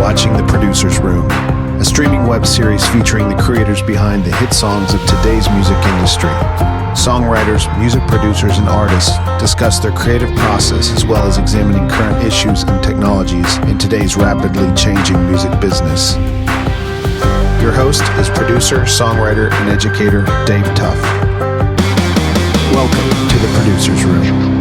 watching The Producer's Room, a streaming web series featuring the creators behind the hit songs of today's music industry. Songwriters, music producers, and artists discuss their creative process as well as examining current issues and technologies in today's rapidly changing music business. Your host is producer, songwriter, and educator Dave Tuff. Welcome to The Producer's Room.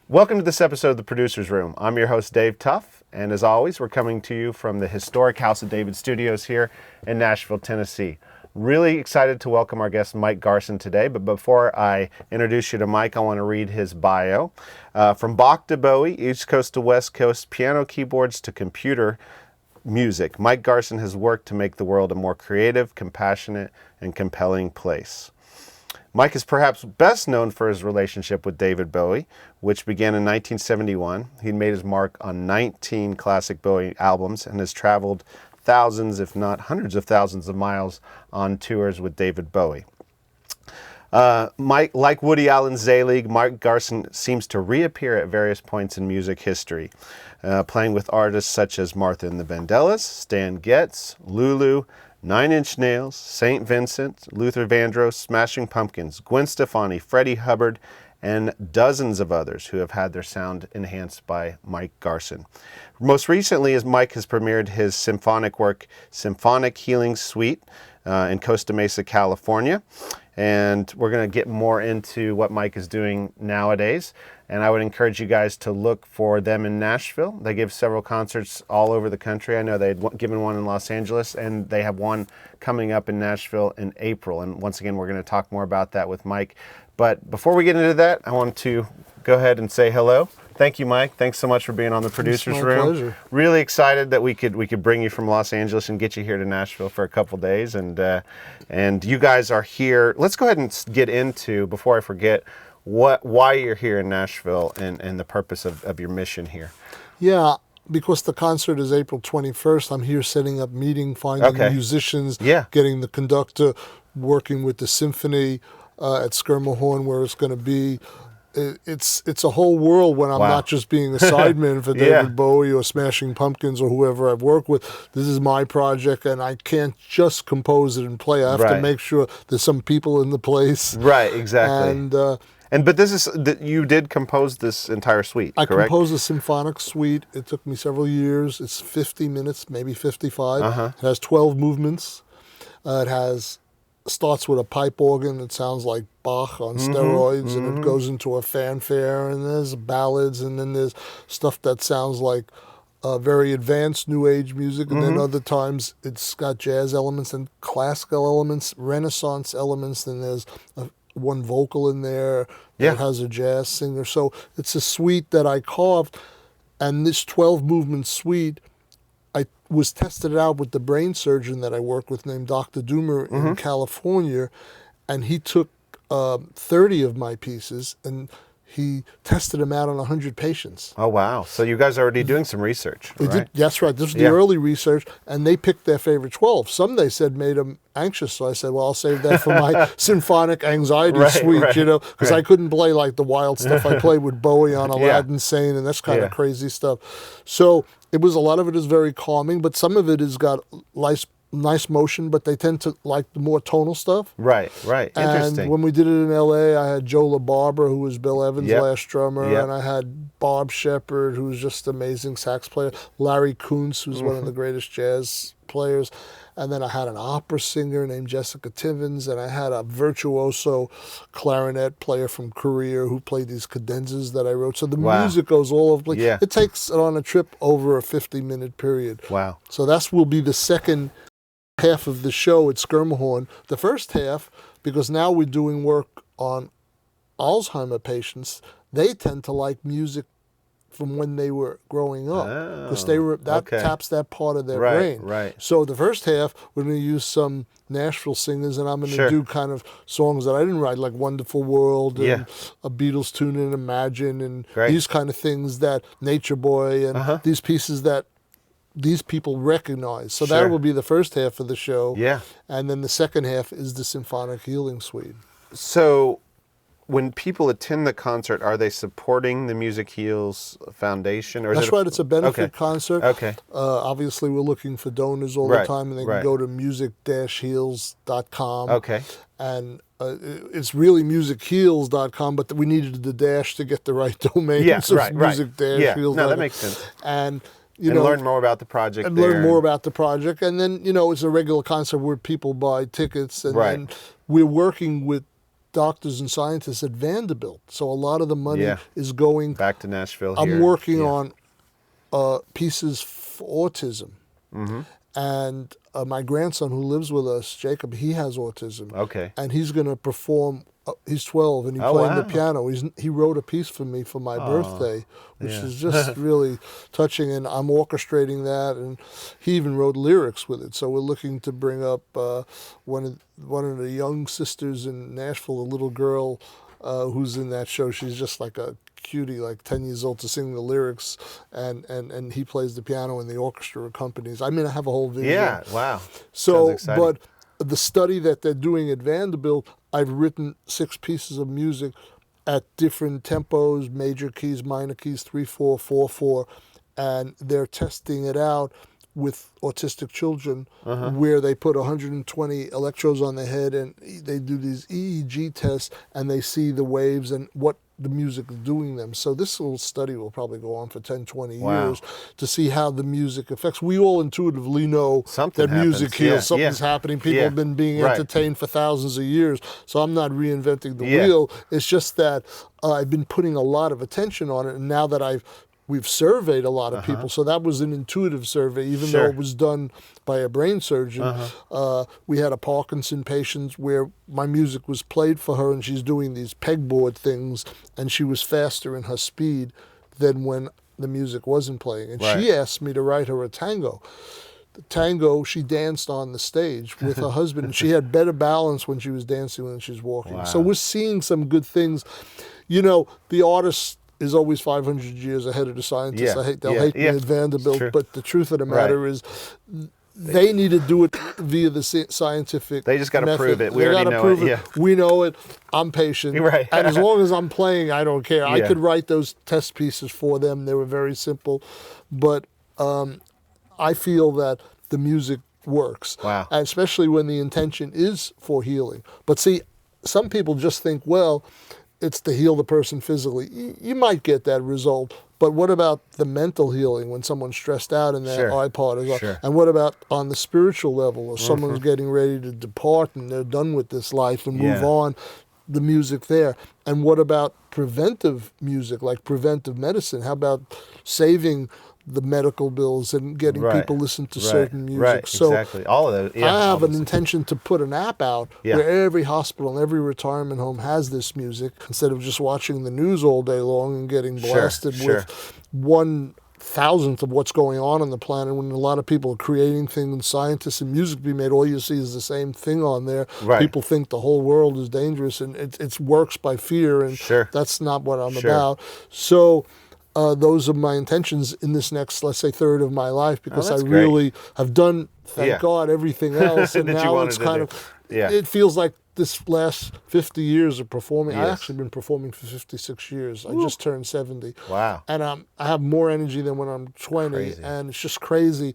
Welcome to this episode of The Producer's Room. I'm your host, Dave Tuff, and as always, we're coming to you from the historic House of David Studios here in Nashville, Tennessee. Really excited to welcome our guest, Mike Garson, today, but before I introduce you to Mike, I want to read his bio. From Bach to Bowie, East Coast to West Coast, piano keyboards to computer music, Mike Garson has worked to make the world a more creative, compassionate, and compelling place. Mike is perhaps best known for his relationship with David Bowie, which began in 1971. He made his mark on 19 classic Bowie albums and has traveled thousands, if not hundreds of thousands of miles on tours with David Bowie. Mike, like Woody Allen's Zelig, Mike Garson seems to reappear at various points in music history, playing with artists such as Martha and the Vandellas, Stan Getz, Lulu, Nine Inch Nails, St. Vincent, Luther Vandross, Smashing Pumpkins, Gwen Stefani, Freddie Hubbard, and dozens of others who have had their sound enhanced by Mike Garson. Most recently, as Mike has premiered his symphonic work, Symphonic Healing Suite, in Costa Mesa, California. And we're going to get more into what Mike is doing nowadays. And I would encourage you guys to look for them in Nashville. They give several concerts all over the country. I know they'd given one in Los Angeles, and they have one coming up in Nashville in April. And once again, we're going to talk more about that with Mike. But before we get into that, I want to go ahead and say hello. Thank you, Mike. Thanks so much for being on The Producer's Room. Pleasure. Really excited that we could bring you from Los Angeles and get you here to Nashville for a couple days. And you guys are here. Let's go ahead and get into, before I forget, why you're here in Nashville and the purpose of your mission here. Yeah, because the concert is April 21st, I'm here setting up meeting, finding musicians, getting the conductor, working with the symphony at Schermerhorn where it's going to be. It's a whole world when I'm not just being a sideman for David Bowie or Smashing Pumpkins or whoever I've worked with. This is my project, and I can't just compose it and play. I have to make sure there's some people in the place. Right, exactly. But this is you did compose this entire suite, correct? I composed a symphonic suite. It took me several years. It's 50 minutes, maybe 55. It has 12 movements. It starts with a pipe organ that sounds like Bach on steroids, and it goes into a fanfare, and there's ballads, and then there's stuff that sounds like very advanced New Age music, and then other times it's got jazz elements and classical elements, Renaissance elements, and there's one vocal in there that has a jazz singer. So it's a suite that I carved, and this 12-movement suite, I was tested out with the brain surgeon that I work with named Dr. Doomer in California, and he took 30 of my pieces and he tested them out on 100 patients. Oh, wow. So you guys are already doing some research, right? That's right. This was the early research, and they picked their favorite 12. Some, they said, made them anxious, so I said, well, I'll save that for my symphonic anxiety suite, because I couldn't play like the wild stuff I played with Bowie on Aladdin Sane, and that's kind of crazy stuff. So a lot of it is very calming, but some of it has got nice motion, but they tend to like the more tonal stuff. Right. Interesting. And when we did it in L.A., I had Joe LaBarbera, who was Bill Evans' last drummer, and I had Bob Shepard, who was just an amazing sax player, Larry Kuntz, who's one of the greatest jazz players, and then I had an opera singer named Jessica Tivins, and I had a virtuoso clarinet player from Korea who played these cadenzas that I wrote. So the music goes all over the place. It takes it on a trip over a 50-minute period. Wow. So that will be the second half of the show at Schermerhorn. The first half, because now we're doing work on Alzheimer patients, they tend to like music from when they were growing up, because taps that part of their brain. Right. So the first half, we're going to use some Nashville singers, and I'm going to do kind of songs that I didn't write, like Wonderful World and a Beatles tune in Imagine, and these kind of things that Nature Boy and these pieces that these people recognize. So that will be the first half of the show. And then the second half is the Symphonic Healing Suite. So when people attend the concert, are they supporting the Music Heals Foundation? Or That's is it right. It's a benefit concert. Okay. Obviously, we're looking for donors all the time, and they can go to music-heals.com. Okay. And it's really musicheals.com, but we needed the dash to get the right domain. Yeah, so right. music-heals.com. No, that makes sense. And learn more about the project. Learn more about the project. And then, it's a regular concert where people buy tickets. And then we're working with doctors and scientists at Vanderbilt. So a lot of the money is going back to Nashville. I'm working on pieces for autism. Mm-hmm. And my grandson who lives with us, Jacob, he has autism. Okay. And he's going to perform. He's 12 and he's playing the piano. He wrote a piece for me for my birthday, which is just really touching. And I'm orchestrating that. And he even wrote lyrics with it. So we're looking to bring up one of the young sisters in Nashville, a little girl who's in that show. She's just like a cutie, like 10 years old, to sing the lyrics, and he plays the piano and the orchestra accompanies. I mean, I have a whole video. Yeah, wow. So, but the study that they're doing at Vanderbilt, I've written 6 pieces of music at different tempos, major keys, minor keys, 3/4, 4/4, and they're testing it out with autistic children, where they put 120 electrodes on their head and they do these EEG tests and they see the waves and what the music is doing them. So this little study will probably go on for 10, 20 years to see how the music affects. We all intuitively know that music heals. Something's happening. People have been being entertained for thousands of years. So I'm not reinventing the wheel. It's just that I've been putting a lot of attention on it. And now that we've surveyed a lot of people, so that was an intuitive survey, even though it was done by a brain surgeon. We had a Parkinson patient where my music was played for her, and she's doing these pegboard things, and she was faster in her speed than when the music wasn't playing. And she asked me to write her a tango. The tango, she danced on the stage with her husband, and she had better balance when she was dancing than she was walking. Wow. So we're seeing some good things. The artist is always 500 years ahead of the scientists. They'll hate me at Vanderbilt, but the truth of the matter is they need to do it via the scientific They just got to prove it. We they already know it. Yeah. We know it. I'm patient. Right. And as long as I'm playing, I don't care. I could write those test pieces for them. They were very simple. But I feel that the music works. Wow. And especially when the intention is for healing. But see, some people just think, well, it's to heal the person physically. You might get that result, but what about the mental healing when someone's stressed out and their iPod is on? And what about on the spiritual level, or someone's getting ready to depart and they're done with this life and move on, the music there? And what about preventive music, like preventive medicine? How about saving the medical bills and getting people listen to certain music? Right, so exactly. All of those. I have an intention to put an app out where every hospital and every retirement home has this music, instead of just watching the news all day long and getting blasted with 1/1000th of what's going on the planet. When a lot of people are creating things and scientists and music be made, all you see is the same thing on there. People think the whole world is dangerous, and it works by fear, and that's not what I'm about. So those are my intentions in this next, let's say, third of my life, because I really have done, thank God, everything else. And now it's kind of, it feels like this last 50 years of performing. I've actually been performing for 56 years. I just turned 70. Wow. And I have more energy than when I'm 20. And it's just crazy.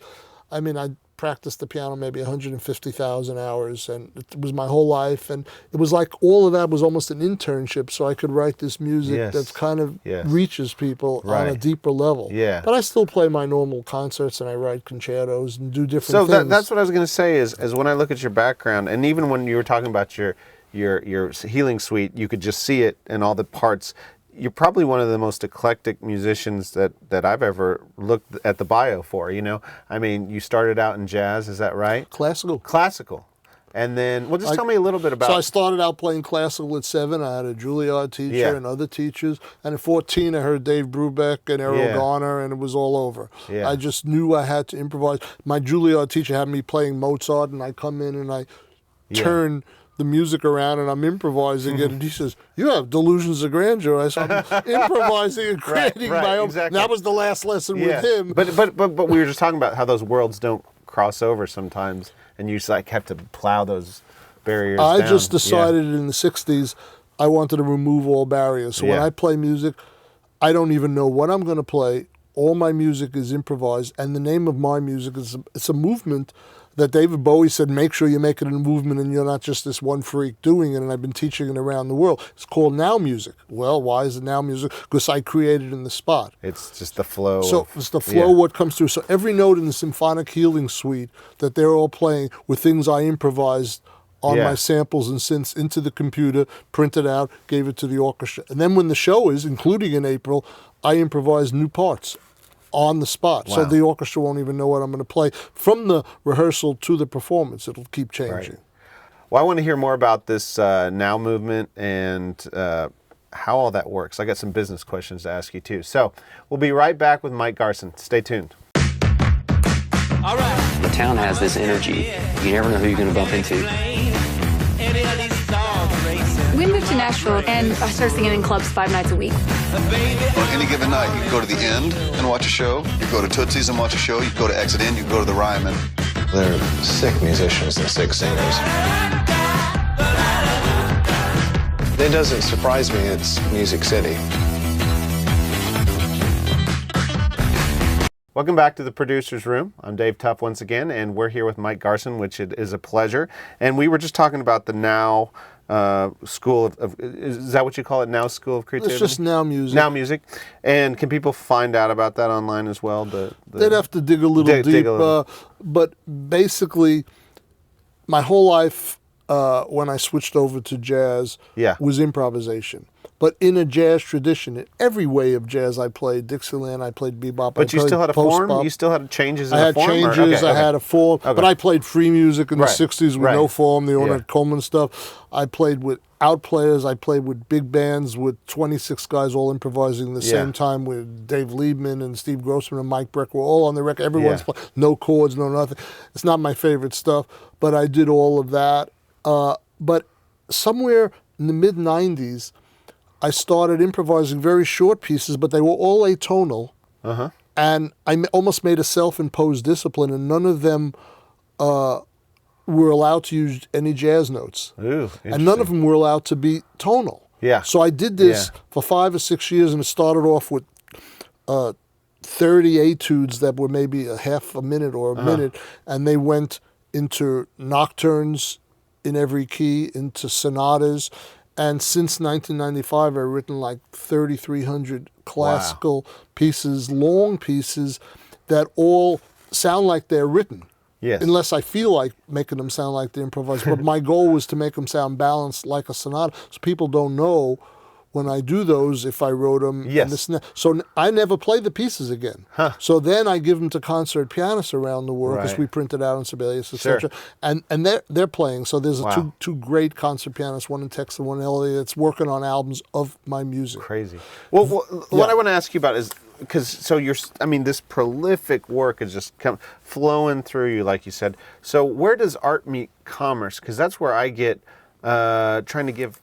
I mean, I practiced the piano maybe 150,000 hours, and it was my whole life. And it was like all of that was almost an internship, so I could write this music that's kind of reaches people on a deeper level. But I still play my normal concerts, and I write concertos and do different things. So that's what I was going to say is when I look at your background, and even when you were talking about your healing suite, you could just see it in all the parts. You're probably one of the most eclectic musicians that I've ever looked at the bio for, I mean, you started out in jazz, is that right? Classical. And then, well, just tell me a little bit about... So I started out playing classical at 7. I had a Juilliard teacher and other teachers. And at 14, I heard Dave Brubeck and Errol Garner, and it was all over. I just knew I had to improvise. My Juilliard teacher had me playing Mozart, and I come in and I turn the music around and I'm improvising it, and he says, "You have delusions of grandeur." I said, "I'm improvising and creating my own." Exactly. That was the last lesson with him. But we were just talking about how those worlds don't cross over sometimes, and you just have to plow those barriers down. I just decided in the 60s I wanted to remove all barriers. So when Yeah. I play music, I don't even know what I'm going to play. All my music is improvised, and the name of my music is it's a movement that David Bowie said, make sure you make it a movement and you're not just this one freak doing it, and I've been teaching it around the world. It's called now music. Well, why is it now music? Because I created in the spot. It's just the flow. So it's the flow, what comes through. So every note in the Symphonic Healing Suite that they're all playing were things I improvised on my samples and synths into the computer, printed out, gave it to the orchestra. And then when the show is, including in April, I improvise new parts on the spot. Wow. So the orchestra won't even know what I'm going to play. From the rehearsal to the performance, it'll keep changing. Right. Well, I want to hear more about this now movement and how all that works. I got some business questions to ask you too. So we'll be right back with Mike Garson. Stay tuned. All right. The town has this energy. You never know who you're going to bump into. We moved to Nashville, and I started singing in clubs 5 nights a week. On any given night, you can go to the End and watch a show. You go to Tootsie's and watch a show. You go to Exit Inn, you go to the Ryman. They're sick musicians and sick singers. It doesn't surprise me it's Music City. Welcome back to the Producer's Room. I'm Dave Tuff once again, and we're here with Mike Garson, which it is a pleasure. And we were just talking about the Now School of is that what you call it, Now School of Creativity? It's just now music. Now Music. And can people find out about that online as well? They'd have to dig a little deep. dig a little. But basically, my whole life, when I switched over to jazz, was improvisation. But in a jazz tradition, in every way of jazz I played, Dixieland, I played bebop. But you still had a form? You still had changes in the form? I had changes, I had a form. Okay. But I played free music in the 60s with no form, the Ornette Coleman stuff. I played with out-players. I played with big bands with 26 guys all improvising at the same time with Dave Liebman and Steve Grossman and Mike Breck. We're all on the record. Everyone's playing. No chords, no nothing. It's not my favorite stuff, but I did all of that. But somewhere in the mid-90s, I started improvising very short pieces, but they were all atonal. And I almost made a self-imposed discipline, and none of them were allowed to use any jazz notes. Ooh, and none of them were allowed to be tonal. Yeah. So I did this for 5 or 6 years, and it started off with 30 etudes that were maybe a half a minute or a minute, and they went into nocturnes in every key, into sonatas. And since 1995, I've written like 3,300 classical pieces, long pieces, that all sound like they're written. Yes. Unless I feel like making them sound like they're improvised. But my goal was to make them sound balanced like a sonata, so people don't know when I do those if I wrote them. Yes. So I never play the pieces again. So then I give them to concert pianists around the world, because we print it out in Sibelius, etc. And they're playing. So there's two great concert pianists, one in Texas and one in LA, that's working on albums of my music. Crazy. Well, what I want to ask you about is, because this prolific work is just flowing through you, like you said. So where does art meet commerce? Because that's where I get trying to give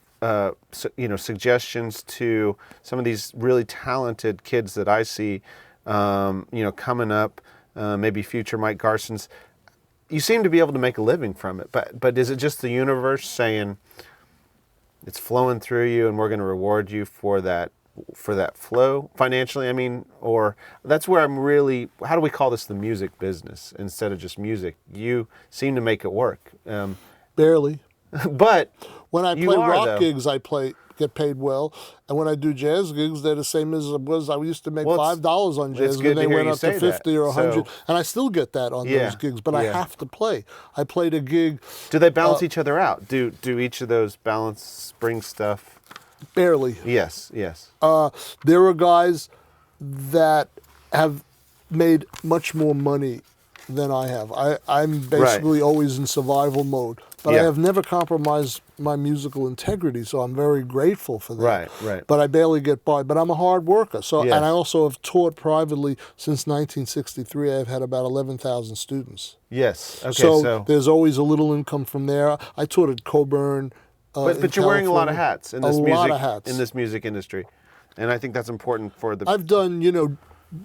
suggestions to some of these really talented kids that I see, coming up, maybe future Mike Garsons. You seem to be able to make a living from it, but is it just the universe saying it's flowing through you and we're going to reward you for that flow financially? I mean, or that's where I'm really, how do we call this the music business instead of just music? You seem to make it work. Barely. But when I play rock gigs, I get paid well, and when I do jazz gigs, they're the same as it was. I used to make $5 on jazz, and they went up to 50 or 100, and I still get that on those gigs. But I have to play. I played a gig. Do they balance each other out? Do each of those balance bring stuff? Barely. Yes. There are guys that have made much more money than I have. I'm basically always in survival mode. But I have never compromised my musical integrity, so I'm very grateful for that. Right. But I barely get by. But I'm a hard worker. So, and I also have taught privately since 1963. I've had about 11,000 students. Yes. Okay. So there's always a little income from there. I taught at Coburn. But you're wearing a lot of hats in this in this music industry, and I think that's important for the. I've done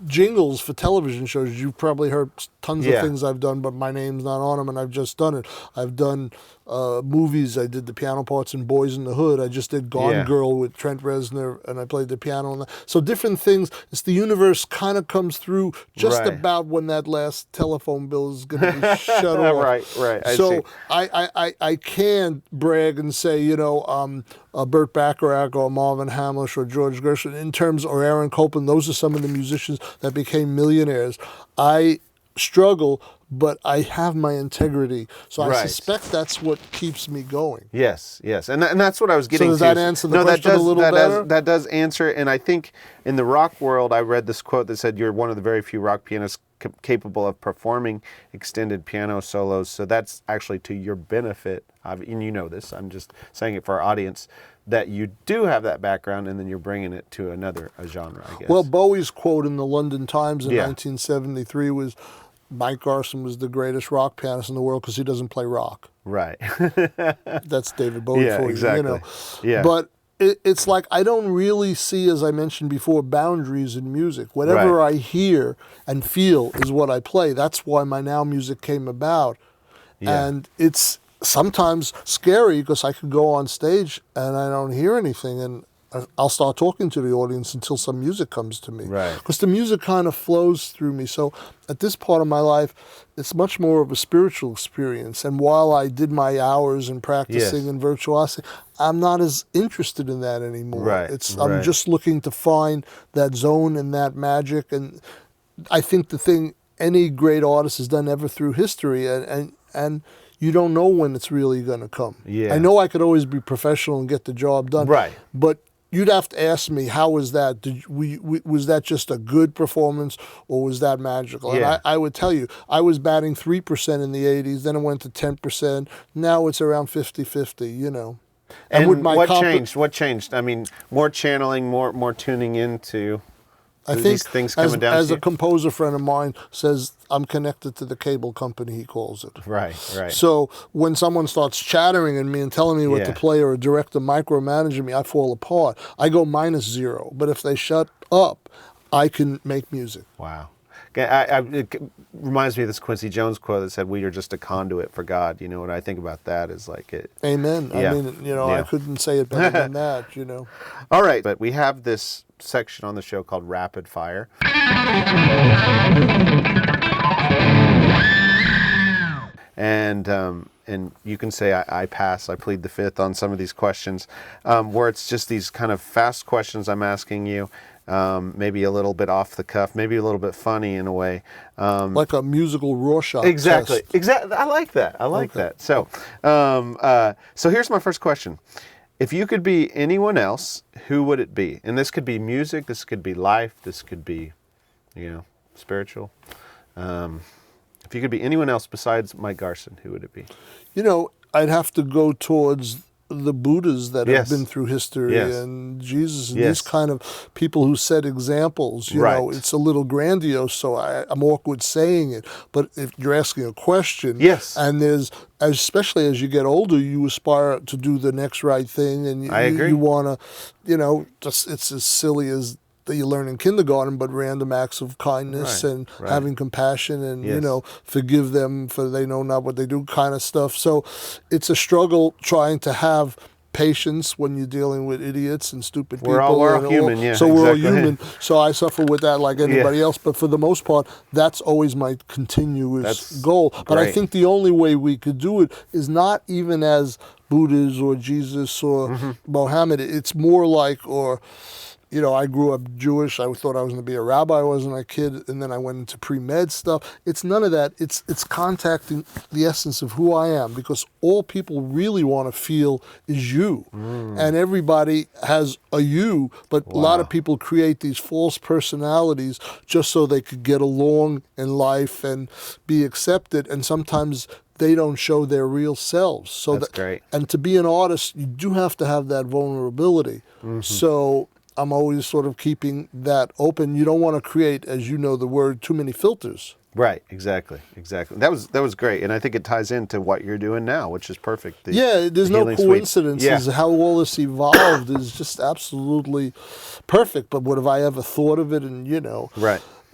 jingles for television shows. You've probably heard tons of things I've done, but my name's not on them, and I've just done it. I've done movies. I did the piano parts in Boys in the Hood. I just did Gone Girl with Trent Reznor, and I played the piano on that. So different things. It's the universe kind of comes through just about when that last telephone bill is going to be shut off. Right. So I can't brag and say, you know, Burt Bacharach or Marvin Hamlish or George Gershwin in terms, or Aaron Copland. Those are some of the musicians that became millionaires. I struggle, but I have my integrity. So I suspect that's what keeps me going. Yes. And that's what I was getting to. So does that answer the question a little better? That does answer it. And I think in the rock world, I read this quote that said, you're one of the very few rock pianists capable of performing extended piano solos. So that's actually to your benefit. And you know this, I'm just saying it for our audience, that you do have that background and then you're bringing it to another genre, I guess. Well, Bowie's quote in the London Times in 1973 was, Mike Garson was the greatest rock pianist in the world because he doesn't play rock. Right. That's David Bowie for you, exactly. you know. Yeah. But it's like I don't really see, as I mentioned before, boundaries in music. Whatever I hear and feel is what I play. That's why my Now music came about. Yeah. And it's sometimes scary because I could go on stage and I don't hear anything, and I'll start talking to the audience until some music comes to me. Right. Because the music kind of flows through me. So at this part of my life, it's much more of a spiritual experience. And while I did my hours in practicing and virtuosity, I'm not as interested in that anymore. Right. I'm just looking to find that zone and that magic. And I think the thing any great artist has done ever through history, and you don't know when it's really going to come. Yeah. I know I could always be professional and get the job done. Right. But you'd have to ask me, how was that? Was that just a good performance, or was that magical? Yeah. And I would tell you, I was batting 3% in the 80s, then it went to 10%. Now it's around 50-50, you know. And with my what changed? What changed? I mean, more channeling, more tuning into these things coming down as to a composer friend of mine says, I'm connected to the cable company, he calls it. Right. So when someone starts chattering at me and telling me what to play, or a director micromanaging me, I fall apart. I go -0. But if they shut up, I can make music. Wow. It reminds me of this Quincy Jones quote that said, "We are just a conduit for God." You know, what I think about that is like it. Amen. Yeah. I mean, you know, I couldn't say it better than that, you know. All right, but we have this section on the show called Rapid Fire. And you can say I pass, I plead the fifth on some of these questions, where it's just these kind of fast questions I'm asking you, maybe a little bit off the cuff, maybe a little bit funny in a way. Like a musical Rorschach Exactly. test. Exactly. I like that. That. So, so here's my first question. If you could be anyone else, who would it be? And this could be music, this could be life, this could be, you know, spiritual. If you could be anyone else besides Mike Garson, who would it be? You know, I'd have to go towards the Buddhas that have been through history and Jesus and these kind of people who set examples. You know, it's a little grandiose, so I'm awkward saying it. But if you're asking a question, and there's, especially as you get older, you aspire to do the next right thing, and you want to, you know, just, it's as silly as that you learn in kindergarten, but random acts of kindness and having compassion and, you know, forgive them for they know not what they do kind of stuff. So it's a struggle trying to have patience when you're dealing with idiots and stupid people. We're all human, So we're all human. So I suffer with that like anybody else. But for the most part, that's always my continuous goal. But I think the only way we could do it is not even as Buddhas or Jesus or Mohammed. It's more like, or... You know, I grew up Jewish. I thought I was going to be a rabbi when I was a kid, and then I went into pre-med stuff. It's none of that. It's contacting the essence of who I am, because all people really want to feel is you. And everybody has a you, but a lot of people create these false personalities just so they could get along in life and be accepted, and sometimes they don't show their real selves. So that's great. And to be an artist, you do have to have that vulnerability. So I'm always sort of keeping that open. You don't want to create, as you know the word, too many filters. Right, exactly. That was great, and I think it ties into what you're doing now, which is perfect. There's no coincidences. How all this evolved is just absolutely perfect. But would have I ever thought of it? And you know,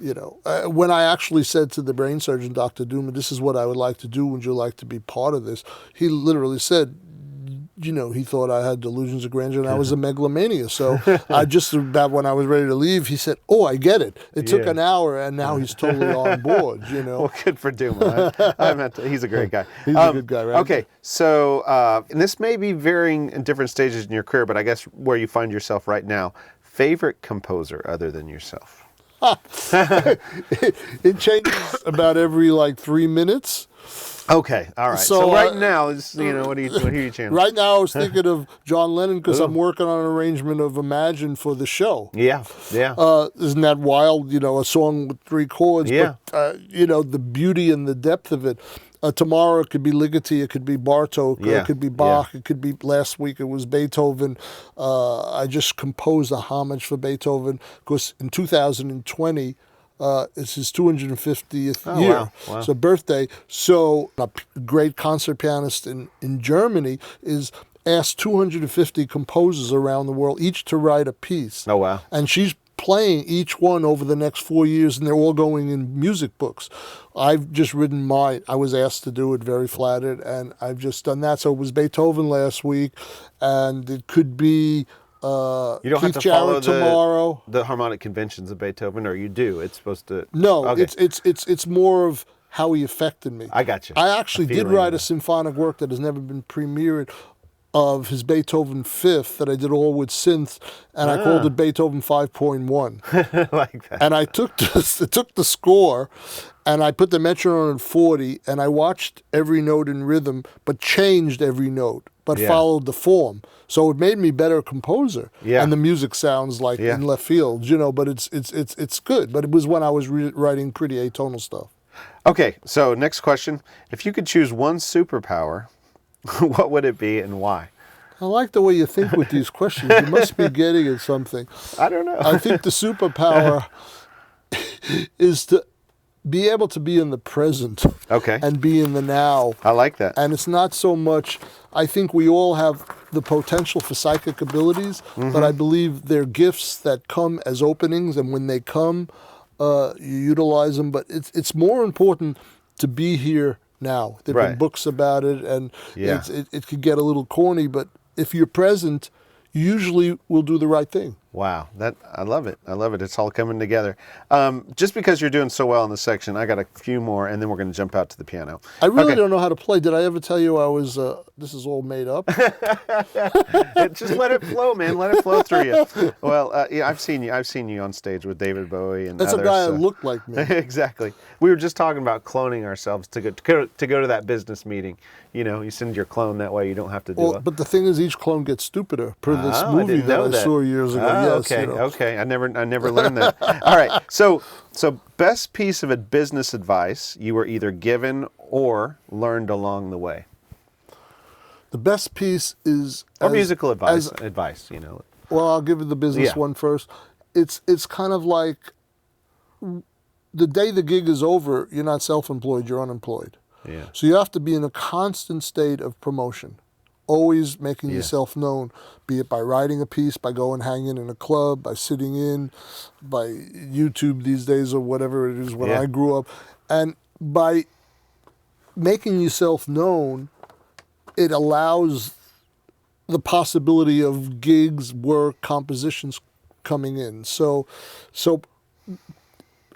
When I actually said to the brain surgeon, Dr. Duma, this is what I would like to do. Would you like to be part of this? He literally said, he thought I had delusions of grandeur and I was a megalomania. So I just about when I was ready to leave, he said, "Oh, I get it. It took an hour, and now he's totally on board." Well, good for Duma. He's a great guy. He's a good guy, right? Okay, so and this may be varying in different stages in your career, but I guess where you find yourself right now, favorite composer other than yourself? It changes about every 3 minutes. Okay, all right. So right now, what are you chanting? Right now, I was thinking of John Lennon because I'm working on an arrangement of Imagine for the show. Yeah. Isn't that wild? A song with 3 chords. Yeah. But, the beauty and the depth of it. Tomorrow it could be Ligeti, it could be Bartok, it could be Bach, it could be last week it was Beethoven. I just composed a homage for Beethoven because in 2020 it's his 250th year. Wow. So birthday. So a great concert pianist in Germany is asked 250 composers around the world each to write a piece. Oh, wow. And she's playing each one over the next 4 years, and they're all going in music books. I've just written mine. I was asked to do it, very flattered, and I've just done that. So it was Beethoven last week, and it could be you don't Keith have to follow Jarrett tomorrow. the harmonic conventions of Beethoven, or you do? It's supposed to. No, Okay. it's more of how he affected me. I got you. I actually A did feeling write of a symphonic work that has never been premiered of his Beethoven Fifth that I did all with synths, and I called it Beethoven 5.1. like that. And I took the score, and I put the metronome at 40, and I watched every note in rhythm, but changed every note, but followed the form. So it made me better composer. Yeah. And the music sounds like in left field, but it's good. But it was when I was writing pretty atonal stuff. Okay, so next question. If you could choose one superpower, what would it be and why? I like the way you think with these questions. You must be getting at something. I don't know. I think the superpower is to be able to be in the present. Okay. And be in the now. I like that. And it's not so much, I think we all have the potential for psychic abilities, but I believe they're gifts that come as openings, and when they come, you utilize them. But it's more important to be here now. There have been books about it, and it could get a little corny, but if you're present, you usually will do the right thing. Wow, I love it. I love it. It's all coming together. Just because you're doing so well in this section, I got a few more, and then we're going to jump out to the piano. I really don't know how to play. Did I ever tell you I was? This is all made up. Just let it flow, man. Let it flow through you. Well, I've seen you on stage with David Bowie and That's others. a guy that looked like me. Exactly. We were just talking about cloning ourselves to go to that business meeting. You send your clone that way. You don't have to do it. But the thing is, each clone gets stupider per this movie I that I saw years ago. Yes, okay. I never learned that. All right. So best piece of business advice you were either given or learned along the way. The best piece is musical advice. Well, I'll give you the business one first. It's kind of like the day the gig is over, you're not self-employed, you're unemployed. Yeah. So you have to be in a constant state of promotion, always making yourself known, be it by writing a piece, by going hanging in a club, by sitting in, by YouTube these days or whatever it is when I grew up. And by making yourself known, it allows the possibility of gigs, work, compositions coming in. So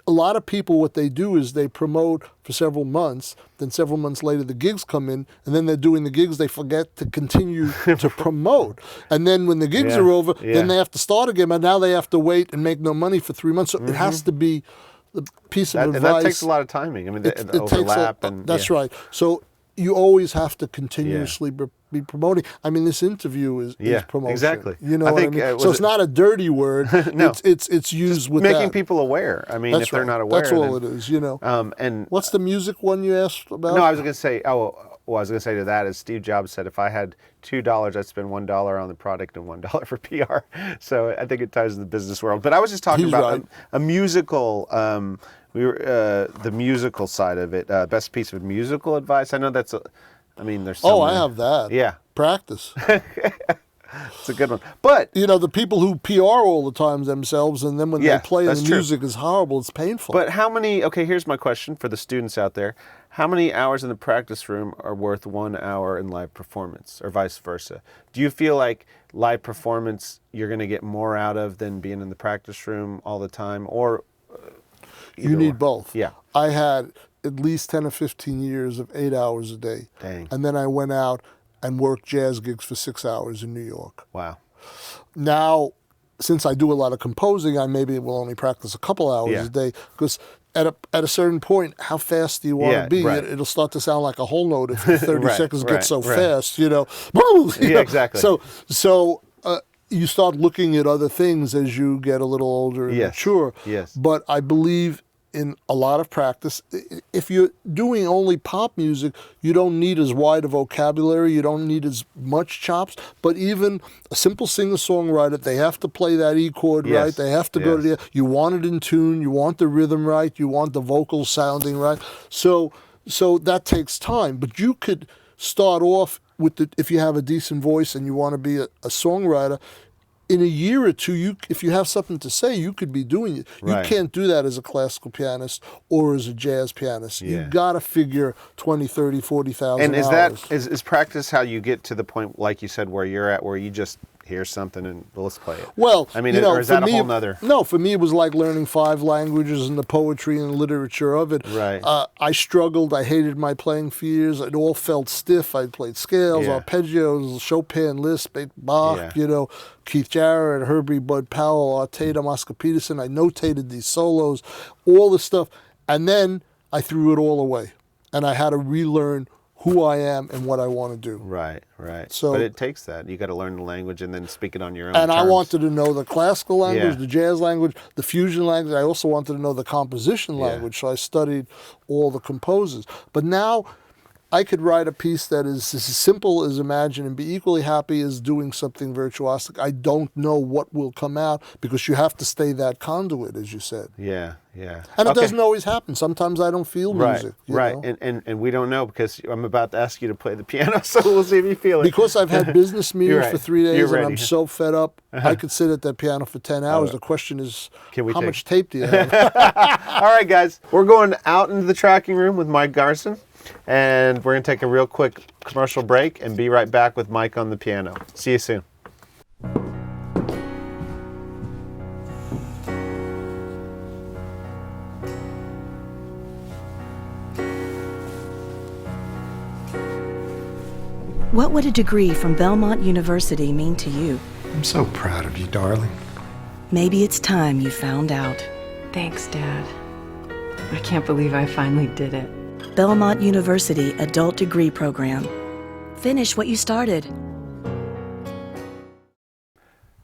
a lot of people, what they do is they promote for several months, then several months later the gigs come in, and then they're doing the gigs, they forget to continue to promote. And then when the gigs are over, then they have to start again, but now they have to wait and make no money for 3 months. So it has to be the piece of advice. And that takes a lot of timing. I mean, the overlap. That's right. So you always have to continuously be promoting. I mean, this interview is promotion. Exactly. You know what I mean? So it's not a dirty word. No. It's used with making people aware. I mean, that's if they're right. not aware. That's all it is, And what's the music one you asked about? No, I was going to say, I was going to say to that is Steve Jobs said if I had $2, I'd spend $1 on the product and $1 for PR. So I think it ties to the business world. But I was just talking about a musical, the musical side of it. Best piece of musical advice. I know that's there's so I have that. Yeah. Practice. It's a good one. But the people who PR all the time themselves, and then when they play and the music is horrible, it's painful. But how many? Okay, here's my question for the students out there: how many hours in the practice room are worth 1 hour in live performance, or vice versa? Do you feel like live performance you're going to get more out of than being in the practice room all the time, or you need both? Yeah. I had at least 10 or 15 years of 8 hours a day. Dang. And then I went out and worked jazz gigs for 6 hours in New York. Wow. Now, since I do a lot of composing, I maybe will only practice a couple hours a day, because at a certain point, how fast do you want to be? Right. It'll start to sound like a whole note if the 30 seconds get so fast, Yeah, exactly. So you start looking at other things as you get a little older and mature. Yes. But I believe in a lot of practice. If you're doing only pop music, you don't need as wide a vocabulary, you don't need as much chops, but even a simple singer-songwriter, they have to play that E chord right, they have to go to the, you want it in tune, you want the rhythm right, you want the vocals sounding right, so that takes time, but you could start off with if you have a decent voice and you want to be a songwriter, in a year or two, if you have something to say, you could be doing it. You can't do that as a classical pianist or as a jazz pianist. You've got to figure 20, 30, 40,000 And hours. is practice how you get to the point, like you said, where you're at, where you just hear something and let's play it? Well, I mean, or is that a whole nother? No, for me, it was like learning 5 languages and the poetry and literature of it. Right. I struggled. I hated my playing for years. It all felt stiff. I played scales, arpeggios, Chopin, Liszt, Bach, Keith Jarrett, Herbie Bud Powell, Arteta, Oscar Peterson. I notated these solos, all the stuff. And then I threw it all away. And I had to relearn who I am and what I want to do. Right. So, but it takes that. You got to learn the language and then speak it on your own and terms. I wanted to know the classical language, the jazz language, the fusion language. I also wanted to know the composition language, so I studied all the composers. But now I could write a piece that is as simple as Imagine and be equally happy as doing something virtuosic. I don't know what will come out because you have to stay that conduit, as you said. Yeah. And it doesn't always happen. Sometimes I don't feel music. Right. And we don't know because I'm about to ask you to play the piano, so we'll see if you feel it. Because I've had business meetings for 3 days and I'm so fed up, I could sit at that piano for 10 hours. The question is, how much tape do you have? All right, guys. We're going out into the tracking room with Mike Garson, and we're going to take a real quick commercial break and be right back with Mike on the piano. See you soon. What would a degree from Belmont University mean to you? I'm so proud of you, darling. Maybe it's time you found out. Thanks, Dad. I can't believe I finally did it. Belmont University Adult Degree Program. Finish what you started.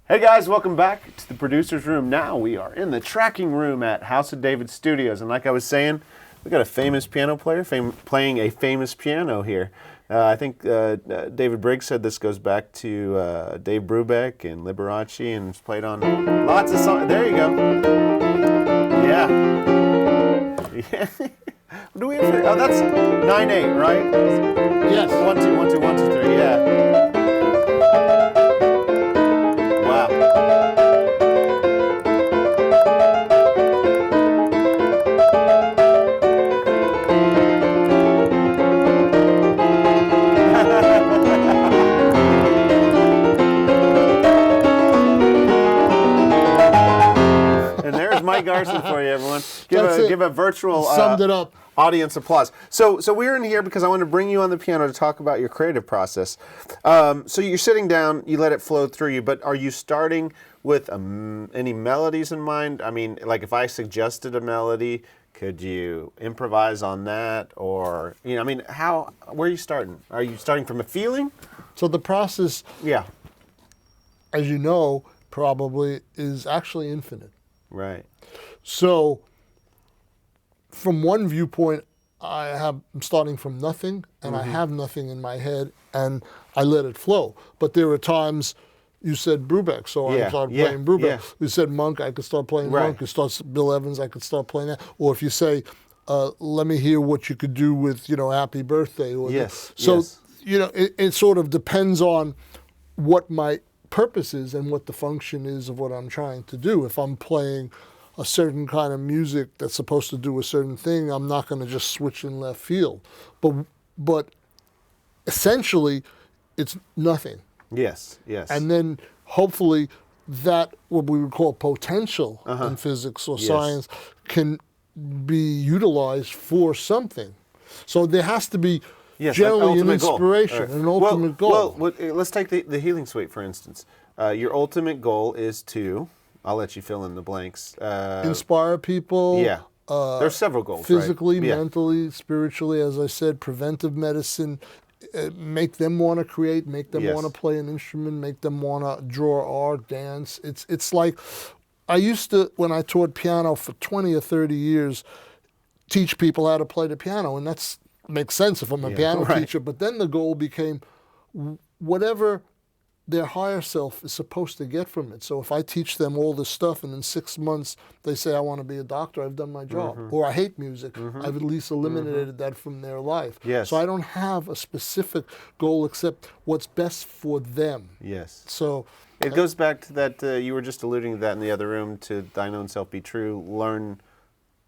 Hey guys, welcome back to the producer's room. Now we are in the tracking room at House of David Studios, and like I was saying, we got a famous piano player playing a famous piano here. I think David Briggs said this goes back to Dave Brubeck and Liberace, and it's played on lots of songs. There you go. Yeah. Do we have? Oh, that's 9/8, right? Yes. 1 2 1 2 1 2 3. Yeah. Wow. And there's Mike Garson for you, everyone. Give a virtual Summed it up. Audience applause. So we're in here because I want to bring you on the piano to talk about your creative process. So you're sitting down, you let it flow through you, but are you starting with any melodies in mind? I mean, like if I suggested a melody, could you improvise on that? Or, I mean, where are you starting? Are you starting from a feeling? So the process, as you know, probably is actually infinite. Right. So from one viewpoint, I'm starting from nothing, and I have nothing in my head, and I let it flow. But there are times, you said Brubeck, so I started playing Brubeck. Yeah. You said Monk, I could start playing Monk. You start Bill Evans, I could start playing that. Or if you say, let me hear what you could do with, Happy Birthday. Or Yes. So, it sort of depends on what my purpose is and what the function is of what I'm trying to do. If I'm playing a certain kind of music that's supposed to do a certain thing, I'm not going to just switch in left field. But essentially, it's nothing. Yes, yes. And then hopefully that, what we would call potential in physics or science, can be utilized for something. So there has to be generally an inspiration, an ultimate goal. Well, let's take the healing suite, for instance. Your ultimate goal is to, I'll let you fill in the blanks. Inspire people. Yeah. There's several goals, physically, right? mentally, spiritually, as I said, preventive medicine, make them want to create, make them want to play an instrument, make them want to draw art, dance. It's like, I used to, when I taught piano for 20 or 30 years, teach people how to play the piano, and that makes sense if I'm a piano teacher, but then the goal became whatever their higher self is supposed to get from it. So if I teach them all this stuff and in 6 months they say, I want to be a doctor, I've done my job. Or I hate music, I've at least eliminated that from their life. Yes. So I don't have a specific goal except what's best for them. Yes. So it goes back to that, you were just alluding to that in the other room, to thine own self be true, learn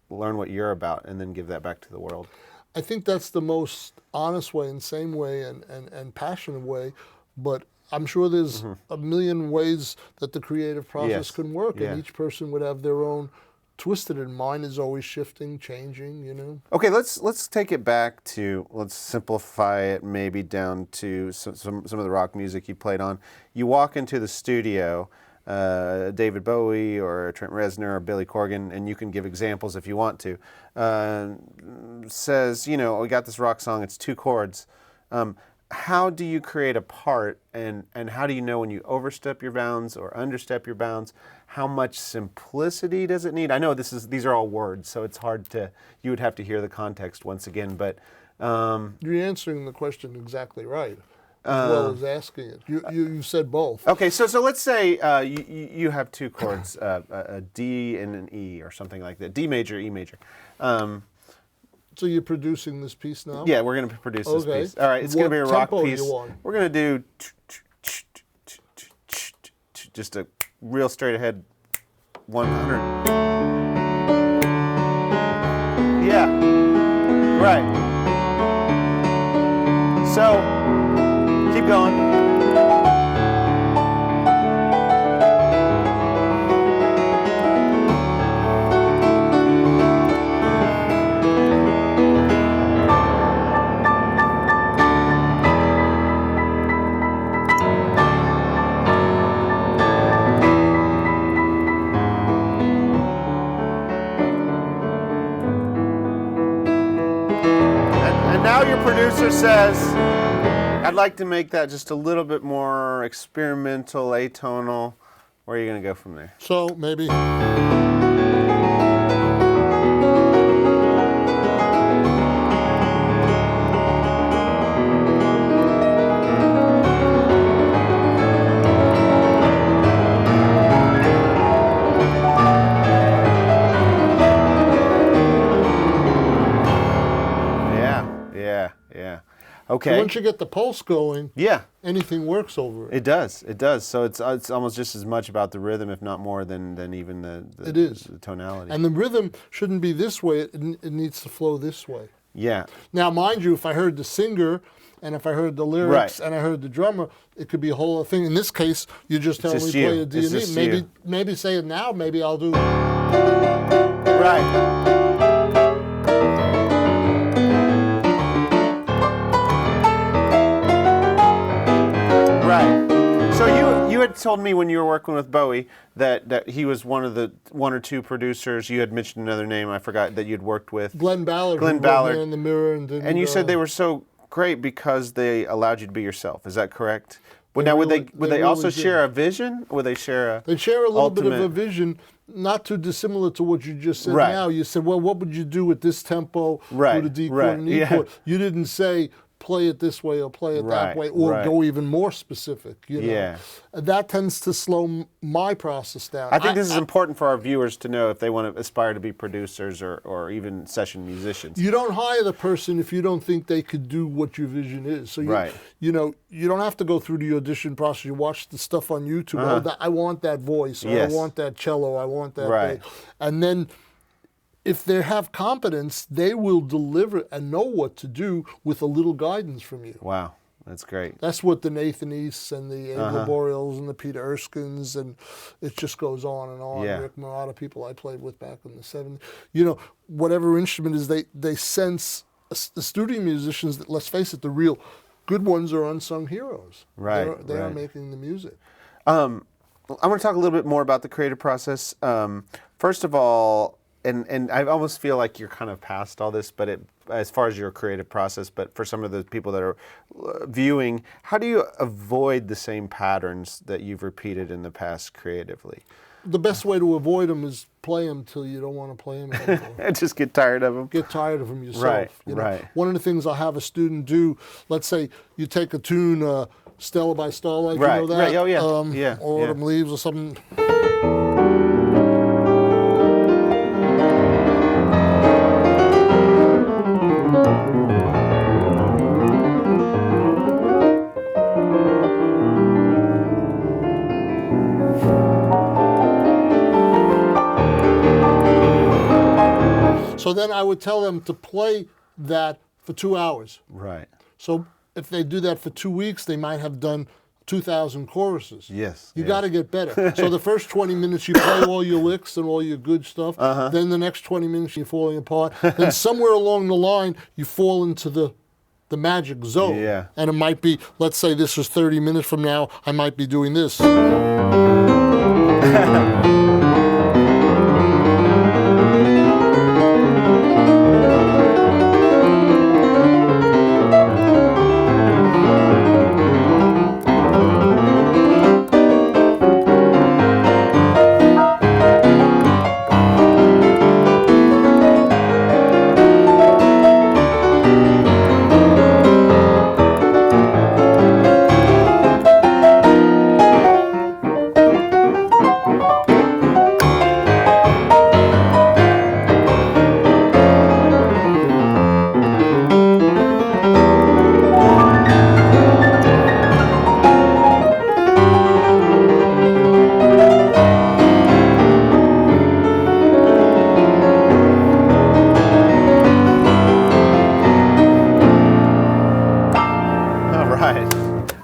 what you're about, and then give that back to the world. I think that's the most honest way and same way and passionate way, but I'm sure there's a million ways that the creative process can work, and each person would have their own twist in it. Mine is always shifting, changing, you know. Okay, let's take it back to, let's simplify it maybe down to some of the rock music you played on. You walk into the studio, David Bowie or Trent Reznor or Billy Corgan, and you can give examples if you want to, says, you know, we got this rock song, it's 2 chords. How do you create a part, and how do you know when you overstep your bounds or understep your bounds? How much simplicity does it need? I know these are all words, so it's hard to, you would have to hear the context once again, but... You're answering the question exactly right, as well as asking it. You said both. Okay, so let's say you have 2 chords, a D and an E or something like that, D major, E major. So you're producing this piece now? Yeah, we're going to produce this piece. All right, it's going to be a rock piece. You want? We're going to do just a real straight ahead 100. Yeah, right. So, keep going. Producer says, I'd like to make that just a little bit more experimental, atonal. Where are you going to go from there? So maybe... Okay. So once you get the pulse going, anything works over it. It does. So it's almost just as much about the rhythm, if not more, than even the tonality. And the rhythm shouldn't be this way. It needs to flow this way. Yeah. Now, mind you, if I heard the singer and if I heard the lyrics and I heard the drummer, it could be a whole other thing. In this case, you just only play a D and E. Maybe say it now. Maybe I'll do. Right. You had told me when you were working with Bowie that he was one of the 1 or 2 producers. You had mentioned another name, I forgot, that you'd worked with. Glenn Ballard. In the Mirror, and you said they were so great because they allowed you to be yourself. Is that correct? Would they also share a vision? Would they share a? They share a little bit of a vision, not too dissimilar to what you just said. Now you said, well, what would you do with this tempo with a D chord and E chord? You didn't say play it this way or play it that Right, way, or right. go even more specific. You know? Yeah. That tends to slow my process down. I think this is important for our viewers to know if they want to aspire to be producers or even session musicians. You don't hire the person if you don't think they could do what your vision is. So Right. you know, you don't have to go through the audition process. You watch the stuff on YouTube. I want that voice, or Yes. I want that cello, I want that Right. bass. And then if they have competence, they will deliver and know what to do with a little guidance from you. Wow, that's great. That's what the Nathan Easts and the Abel Boreals and the Peter Erskines, and it just goes on and on. Yeah. Rick Marotta, people I played with back in the 70s. You know, whatever instrument is, they sense, the studio musicians, that, let's face it, the real good ones are unsung heroes. Right, They are right. making the music. I want to talk a little bit more about the creative process. First of all, and I almost feel like you're kind of past all this, but as far as your creative process, but for some of the people that are viewing, how do you avoid the same patterns that you've repeated in the past creatively? The best way to avoid them is play them till you don't want to play them anymore. Just get tired of them? Get tired of them yourself. Right, you know? right. One of the things I'll have a student do, let's say you take a tune, Stella by Starlight, Right, you know that? right, oh yeah, yeah, Or yeah. Autumn Leaves or something. So then I would tell them to play that for 2 hours. Right. So if they do that for 2 weeks, they might have done 2,000 choruses. Yes. You yes. got to get better. So the first 20 minutes you play all your licks and all your good stuff. Then the next 20 minutes you're falling apart. Then somewhere along the line you fall into the magic zone. Yeah. And it might be, let's say this is 30 minutes from now, I might be doing this.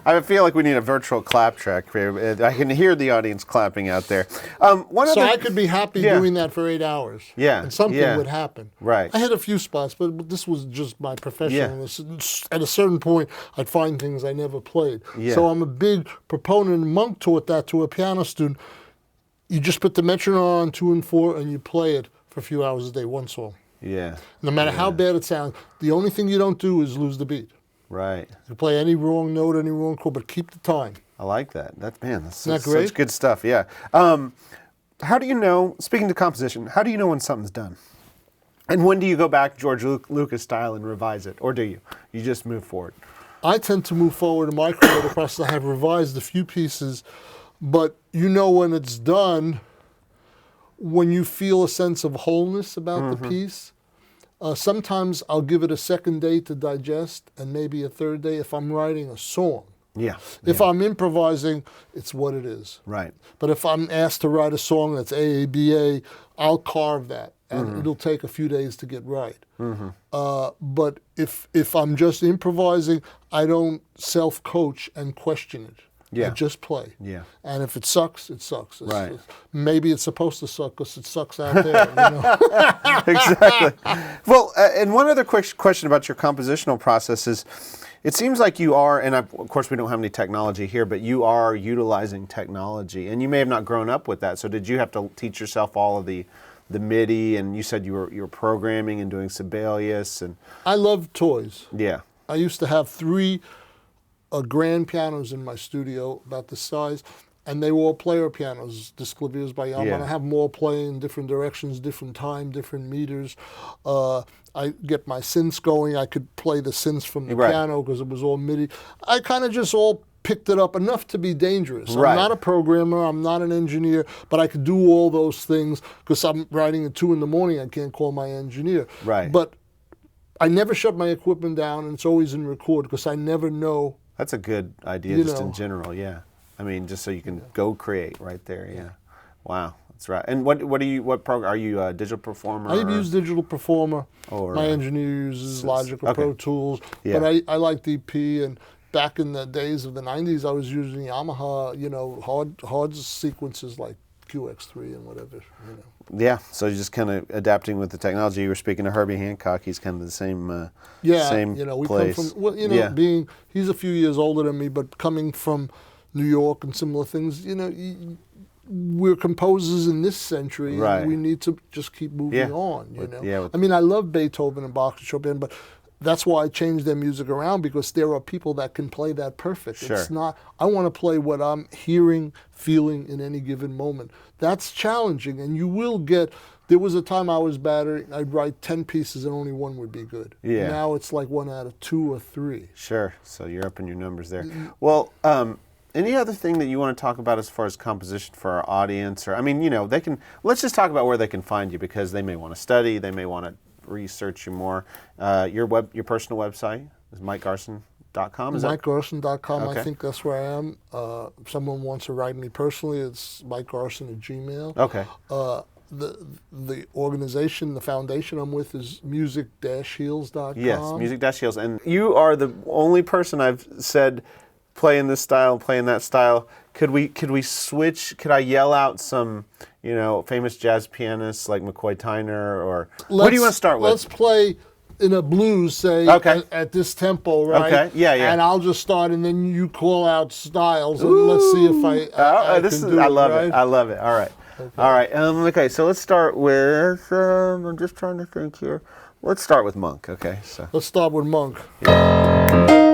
I feel like we need a virtual clap track here. I can hear the audience clapping out there. I could be happy doing that for 8 hours. Yeah. And something would happen. Right. I had a few spots, but this was just my professionalism. At a certain point, I'd find things I never played. Yeah. So I'm a big proponent, and Monk taught that to a piano student. You just put the metronome on 2 and 4, and you play it for a few hours a day, one song. Yeah. No matter how bad it sounds, the only thing you don't do is lose the beat. Right. You play any wrong note, any wrong chord, but keep the time. I like that. That's Isn't that great? such good stuff. Yeah. How do you know? Speaking to composition, how do you know when something's done? And when do you go back George Lucas style and revise it, or do you? You just move forward. I tend to move forward in my creative process. I have revised a few pieces, but you know when it's done when you feel a sense of wholeness about the piece. Sometimes I'll give it a second day to digest, and maybe a third day if I'm writing a song. Yeah. If I'm improvising, it's what it is. Right. But if I'm asked to write a song that's AABA, I'll carve that, and it'll take a few days to get right. But if I'm just improvising, I don't self-coach and question it. Yeah. I just play. Yeah. And if it sucks, it sucks. Right. Maybe it's supposed to suck because it sucks out there. You know? Exactly. Well, and one other quick question about your compositional process is, it seems like you are, and of course we don't have any technology here, but you are utilizing technology, and you may have not grown up with that. So did you have to teach yourself all of the MIDI, and you said you were programming and doing Sibelius, and I love toys. yeah. I used to have 3 grand pianos in my studio, about this size, and they were all player pianos, Disclaviers by Yamaha. Yeah. I have them all playing in different directions, different time, different meters. I get my synths going. I could play the synths from the piano because it was all MIDI. I kind of just all picked it up enough to be dangerous. I'm not a programmer, I'm not an engineer, but I could do all those things because I'm writing at 2 in the morning. I can't call my engineer. Right. But I never shut my equipment down, and it's always in record because I never know. That's a good idea, just in general, yeah. I mean, just so you can go create right there, yeah. Wow, that's right. And what program, are you a digital performer? I use Digital Performer. My engineer uses Logic or Pro Tools, but I like DP, and back in the days of the 90s, I was using Yamaha, hard sequences like QX3 and whatever, Yeah, so you're just kind of adapting with the technology. You were speaking to Herbie Hancock. He's kind of the same same we place. come from, he's a few years older than me, but coming from New York and similar things, we're composers in this century, and we need to just keep moving on, I mean, I love Beethoven and Bach and Chopin, but that's why I changed their music around, because there are people that can play that perfect. Sure. It's not, I want to play what I'm hearing, feeling in any given moment. That's challenging, and you will get, there was a time I was battering, I'd write 10 pieces and only one would be good. Yeah. Now it's like 1 out of 2 or 3. Sure, so you're up in your numbers there. Well, any other thing that you want to talk about as far as composition for our audience? Or, I mean, they can, let's just talk about where they can find you, because they may want to study, they may want to research you more. Your personal website is MikeGarson.com. Is MikeGarson.com. Okay. I think that's where I am. If someone wants to write me personally, it's MikeGarson@gmail. Okay. The organization, the foundation I'm with is music-heals.com. Yes, music-heals. And you are the only person I've said play in this style, play in that style. Could we switch? Could I yell out some, famous jazz pianists like McCoy Tyner, or what do you want to start with? Let's play in a blues, say, at this tempo, right? Okay, yeah. And I'll just start, and then you call out styles, and let's see if I can do I love it. it. I love it. All right. Okay. All right. Okay. So let's start with. I'm just trying to think here. Let's start with Monk. Okay. So let's start with Monk. Yeah.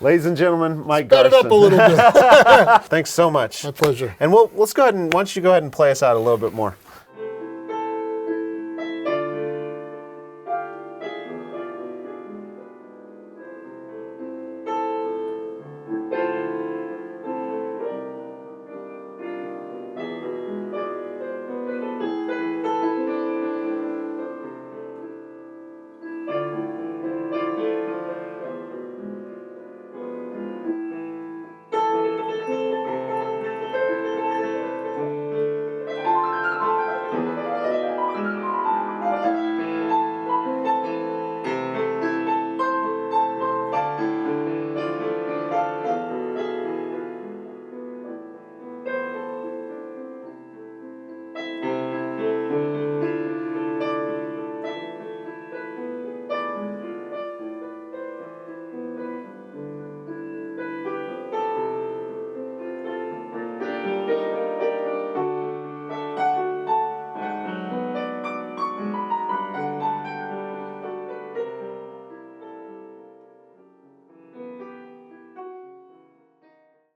Ladies and gentlemen, Mike Garson. Sped it up a little bit. Thanks so much. My pleasure. And let's go ahead and, why don't you go ahead and play us out a little bit more.